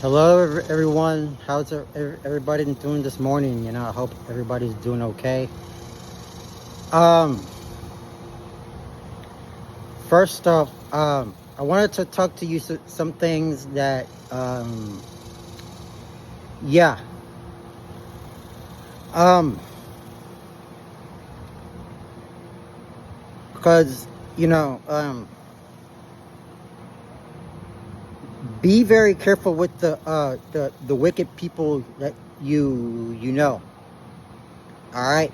Hello, everyone. How's everybody doing this morning? I hope everybody's doing okay. Um, First off, I wanted to talk to you some things that, yeah, um, because you know, um, be very careful with the wicked people that you know. All right,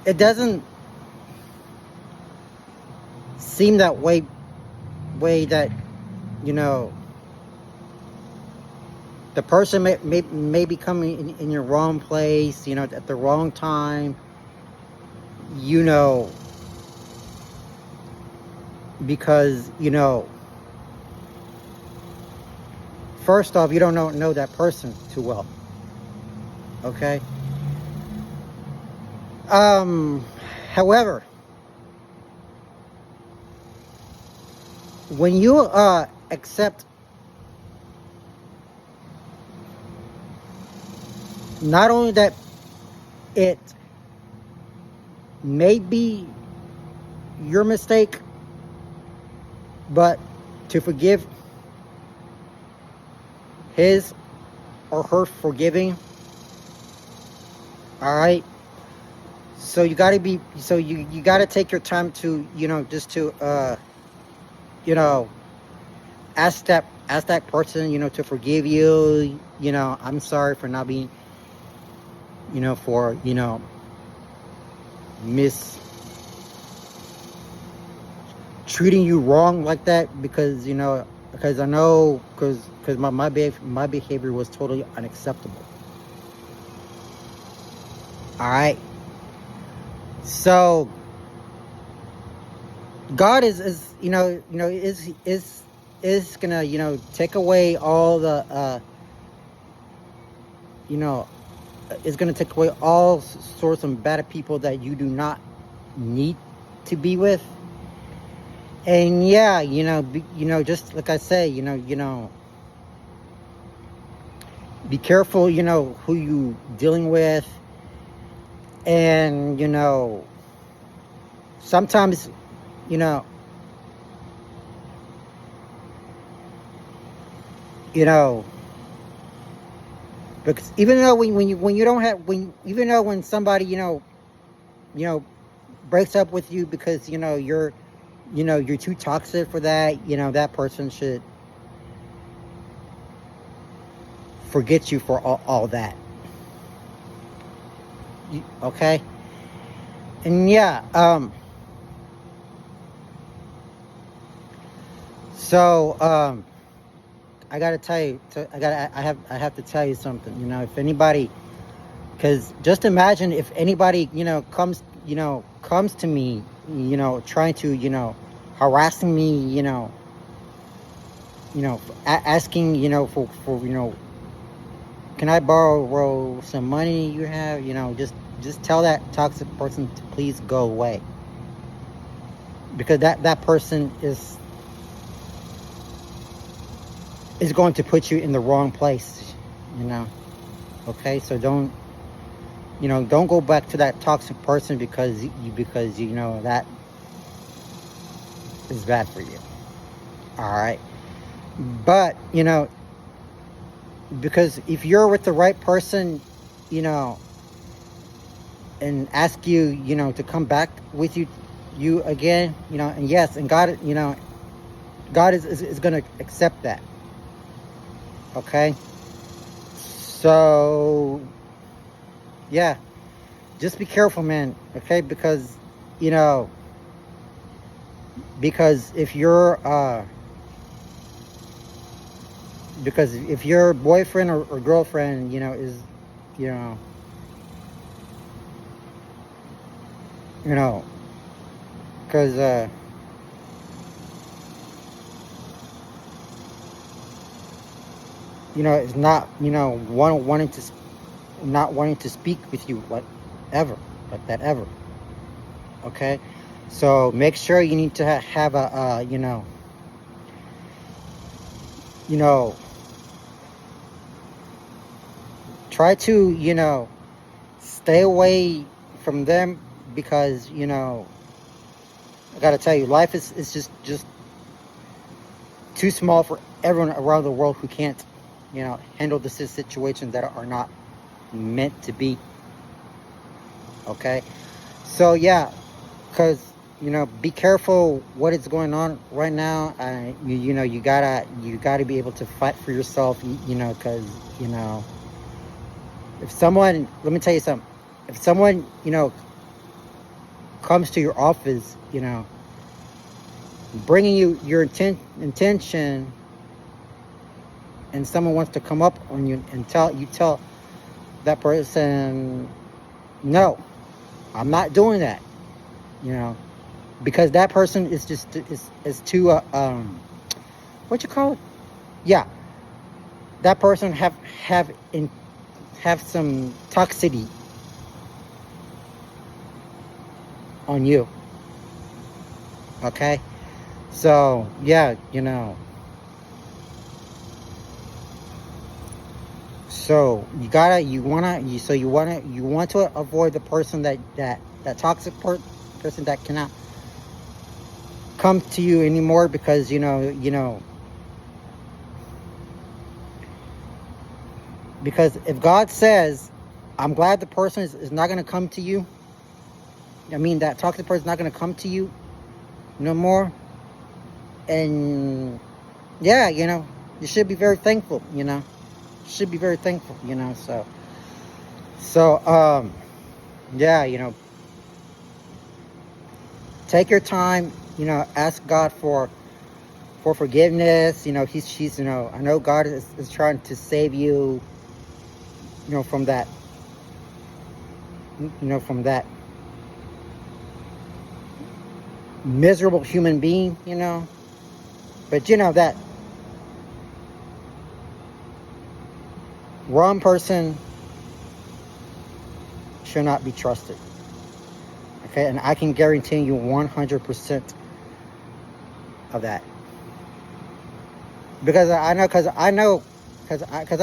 it doesn't seem that way that you know the person may be coming in your wrong place, at the wrong time, you know, because, first off, you don't know that person too well. Okay. Um, However, when you accept not only that it may be your mistake, but to forgive his or her forgiving. All right. So you got to take your time to, just to, you know, ask that person, to forgive you. I'm sorry for not being, for, mistreating you wrong like that, because I know, because my behavior was totally unacceptable. All right. So God is gonna, take away all the, you know is gonna take away all sorts of bad people that you do not need to be with. And yeah, just like I say, be careful, who you dealing with. And sometimes, you know you know because even though when you don't have, even though when somebody, you know breaks up with you because, you're too toxic for that, that person should forget you for all that. Okay. And yeah, so I gotta tell you, I have to tell you something. If anybody, because just imagine if anybody, comes to me, trying to, harassing me, asking, for, can I borrow some money you have? Just tell that toxic person to please go away, because that person is going to put you in the wrong place. Okay, so don't go back to that toxic person, because that is bad for you. All right. But because if you're with the right person, you know and ask you, to come back with you again, and yes, and God is going to accept that. Okay. So yeah, just be careful, man. Okay. You know because if your boyfriend or girlfriend, is, you know you know because is not, not wanting to speak with you, whatever, like that ever. Okay. So make sure you need to have a, you know try to, stay away from them, because, I gotta tell you, life is just too small for everyone around the world who can't, handle the situations that are not meant to be. Okay? So, yeah, because, be careful what is going on right now. You gotta be able to fight for yourself, because, if someone, let me tell you something, if someone, comes to your office, bringing you your intention, and someone wants to come up on you and tell that person, no, I'm not doing that, because that person is just is too what you call it, yeah, that person have some toxicity on you. Okay, so yeah, so you want to avoid the person that toxic person that cannot come to you anymore, because because if God says, I'm glad the person is not going to come to you, I mean, that toxic person is not going to come to you no more, and yeah, you should be very thankful, should be very thankful, so yeah, take your time, ask God for forgiveness. She's I know God is trying to save you, from that, from that miserable human being, but that wrong person should not be trusted. Okay, and I can guarantee you 100% of that, because I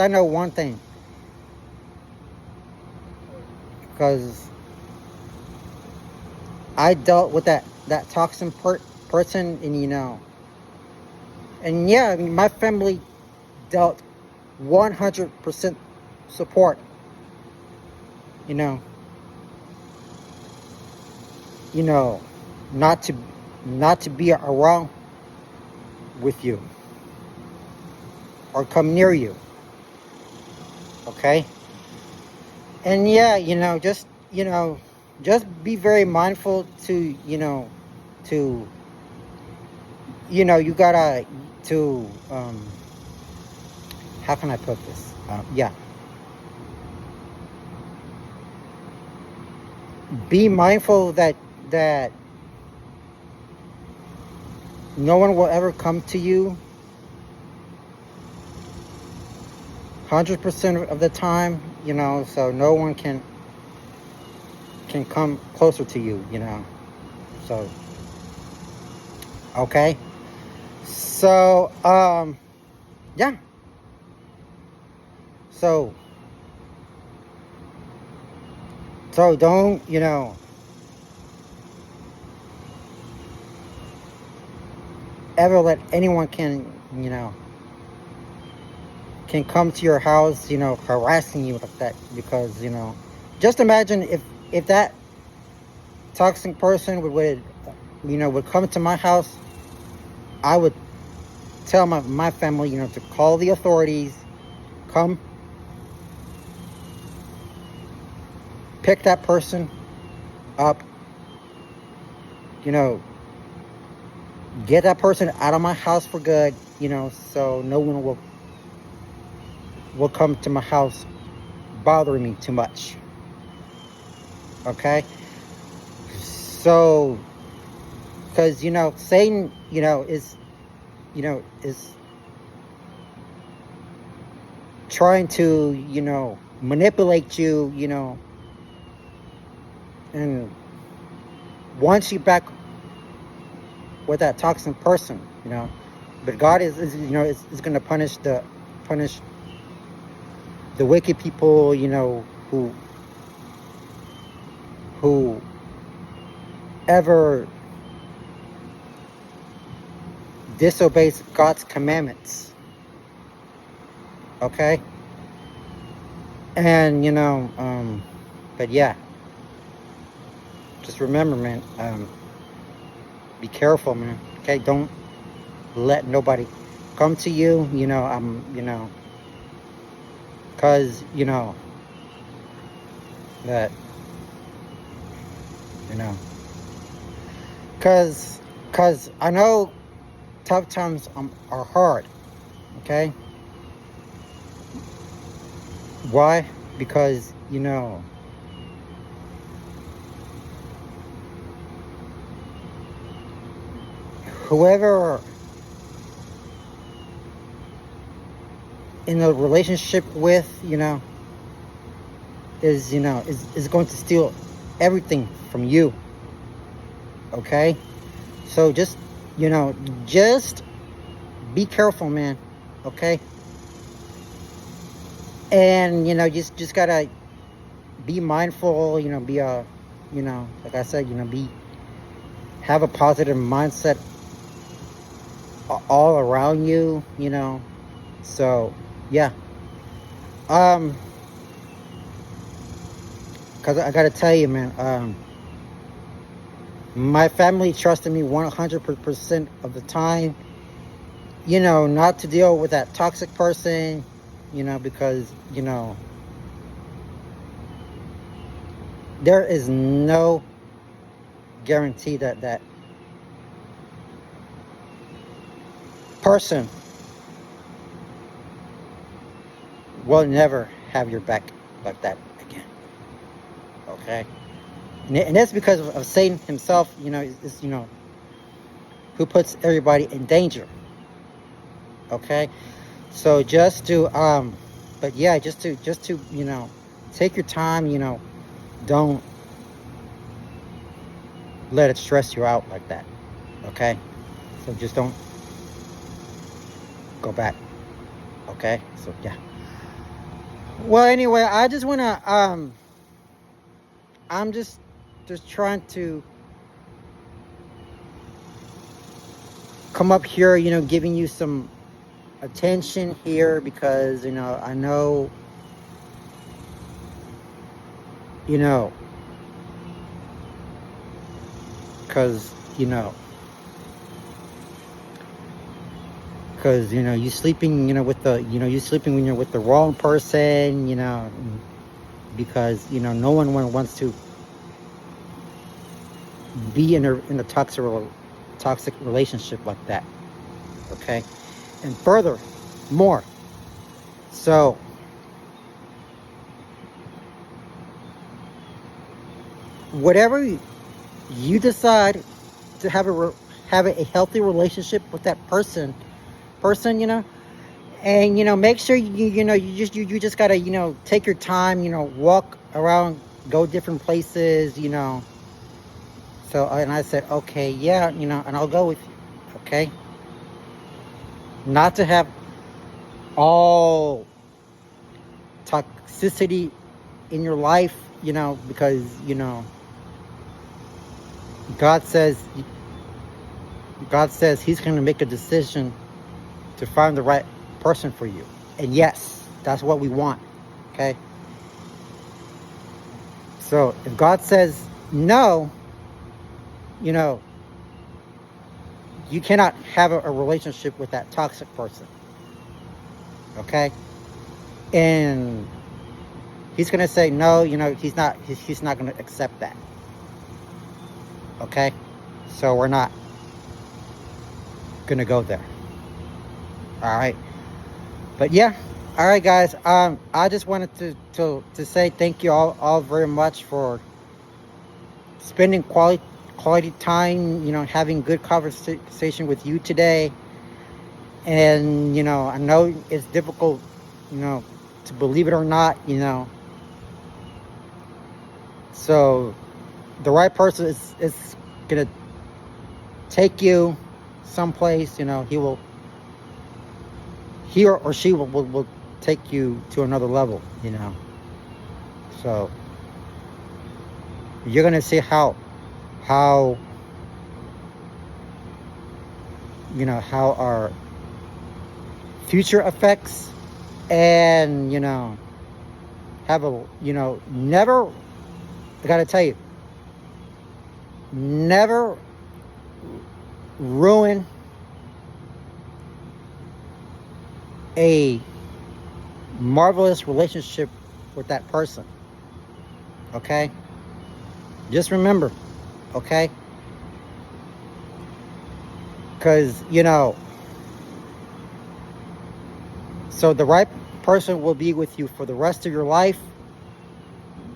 know one thing, because I dealt with that toxic person, and yeah, my family dealt 100% support, not to be around with you or come near you. Okay, and yeah, just be very mindful to to you gotta to how can I put this, yeah, be mindful that no one will ever come to you 100% of the time, so no one can come closer to you, so okay, so yeah, so don't ever let anyone can come to your house, harassing you like that, because just imagine if that toxic person would come to my house. I would tell my family, to call the authorities, come pick that person up, get that person out of my house for good, so no one will come to my house bothering me too much. Okay, so because Satan is is trying to manipulate you, and wants you back with that toxic person, but God is going to punish the wicked people, who ever disobeys God's commandments. Okay? And, but yeah, just remember, man, be careful, man. Okay? Don't let nobody come to you, because, that, because I know tough times are hard, okay? Why? Because, whoever in a relationship with, is going to steal everything from you, okay? So just be careful, man, okay? And, just gotta be mindful, like I said, have a positive mindset all around you, so, yeah. Because I gotta tell you, man, my family trusted me 100% of the time, not to deal with that toxic person, because, there is no guarantee that that person will never have your back like that again, okay? And that's because of Satan himself, is who puts everybody in danger, okay? So just to but yeah, just to take your time, don't let it stress you out like that, okay? So just don't go back, okay? So yeah. Well, anyway, I just want to I'm just trying to come up here, giving you some attention here, because I know, because you sleeping, with the, you sleeping when you're with the wrong person, because no one wants to be in a toxic relationship like that, okay? And furthermore, so whatever you decide to have a healthy relationship with that person, and make sure you just gotta take your time, walk around, go different places, so, and I said, okay, yeah, and I'll go with you, okay? Not to have all toxicity in your life, because God says he's going to make a decision to find the right person for you. And yes, that's what we want, okay? So if God says no, you cannot have a relationship with that toxic person, okay? And he's going to say no, he's not going to accept that, okay? So we're not going to go there. All right. But yeah, all right, guys. I just wanted to say thank you all very much for spending quality time, having good conversation with you today. And I know it's difficult, to believe it or not, So the right person is gonna take you someplace, he or she will take you to another level, you know. So you're gonna see how you know, how our future effects, and, you know, have a, you know, never, I gotta tell you, never ruin a marvelous relationship with that person. Okay? Just remember, okay? Because, you know, so the right person will be with you for the rest of your life,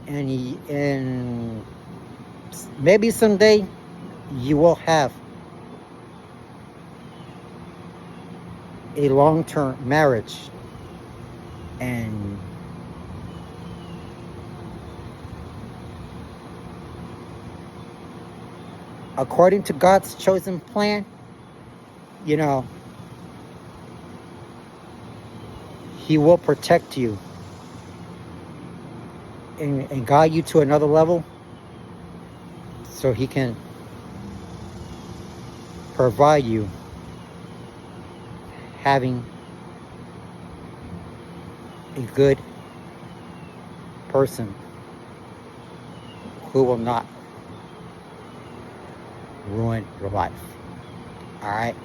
and maybe someday you will have a long-term marriage, and according to God's chosen plan, you know, He will protect you and guide you to another level, so He can provide you having a good person who will not ruin your life. All right.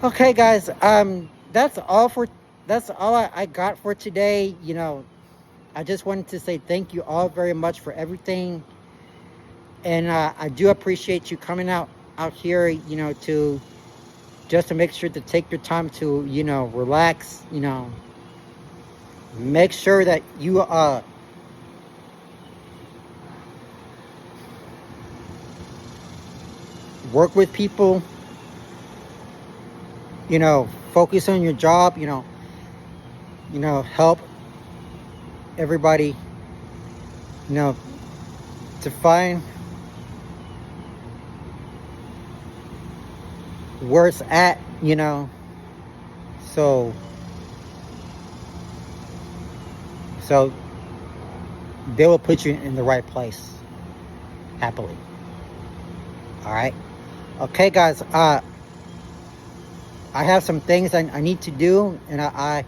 Okay, guys. That's all I got for today. You know, I just wanted to say thank you all very much for everything, and I do appreciate you coming out here. You know, to just to make sure to take your time to, you know, relax. You know, make sure that you work with people, you know, focus on your job, you know, help everybody, you know, to find where it's at, you know, so they will put you in the right place happily. All right. Okay, guys. I have some things I need to do, and I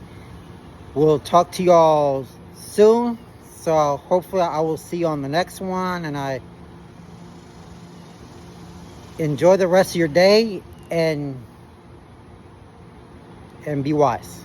will talk to y'all soon. So hopefully I will see you on the next one, and I enjoy the rest of your day, and be wise.